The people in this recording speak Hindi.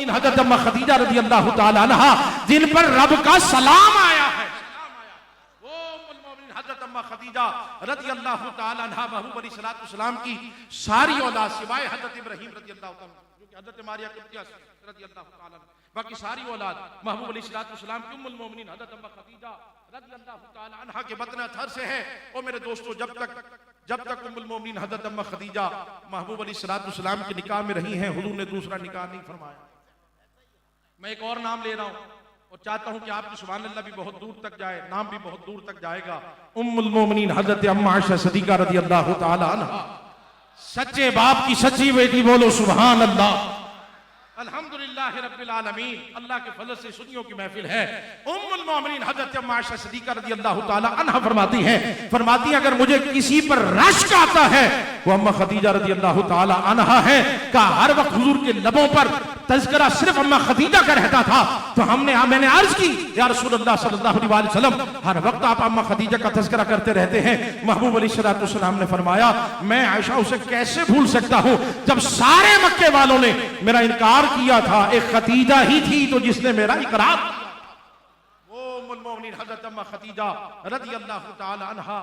मोमिनीन हज़रत अम्मा खदीजा रज़ी अल्लाह ताला अन्हा जिन पर रब का सलाम आया है, वो उम्मुल मोमिनीन हज़रत अम्मा खदीजा रज़ी अल्लाह ताला अन्हा महबूब अलैहिस्सलातु वस्सलाम की सारी औलाद सिवाय हज़रत इब्राहीम रज़ी अल्लाह ताला जो कि हज़रत मारिया कुब्तिया रज़ी अल्लाह ताला बाकी सारी औलाद महबूब अलैहिस्सलातु वस्सलाम की उम्मुल मोमिनीन हज़रत अम्मा खदीजा रज़ी अल्लाह ताला अन्हा के बतन अतहर से है। और मेरे दोस्तों, जब तक उम्मुल मोमिनीन हज़रत अम्मा खदीजा महबूब अलैहिस्सलातु वस्सलाम के निकाह में रही हैं, हुजूर ने दूसरा निकाह नहीं फरमाया। मैं एक और नाम ले रहा हूं और चाहता हूं कि आपकी सुभान अल्लाह भी बहुत दूर तक जाए, नाम भी बहुत दूर तक जाएगा। उम्मुल मोमिनीन हज़रत अम्मा आयशा सिद्दीक़ा रज़ी अल्लाह ताला अन्हा, सच्चे बाप की सच्ची बेटी, बोलो सुभान अल्लाह। अल्हम्दुलिल्लाह रब्बिल आलमीन, अल्लाह के फजल से सुनियों की महफिल है। उम्मुल मोमिनीन हज़रत अम्मा आयशा सिद्दीक़ा रज़ी अल्लाह ताला अन्हा फरमाती हैं अगर मुझे किसी पर रश्क आता है वो अम्मा खदीजा रज़ी अल्लाह ताला अन्हा है। का हर वक्त हुजूर के लबों पर तज़किरा सिर्फ अम्मा खदीजा का रहता था। तो मैंने अर्ज की, या रसूलुल्लाह सल्लल्लाहु अलैहि वसल्लम, हर वक्त आप अम्मा खदीजा का तज़किरा करते रहते हैं। महबूब अलैहिस्सलातु वस्सलाम ने फरमाया, मैं आयशा उसे कैसे भूल सकता हूं जब सारे मक्के वालों ने मेरा इनकार किया था, एक खदीजा ही थी तो जिसने मेरा इकरार किया। वो उम्मुल मोमिनीन हज़रत अम्मा खदीजा रज़ी अल्लाह ताला अन्हा।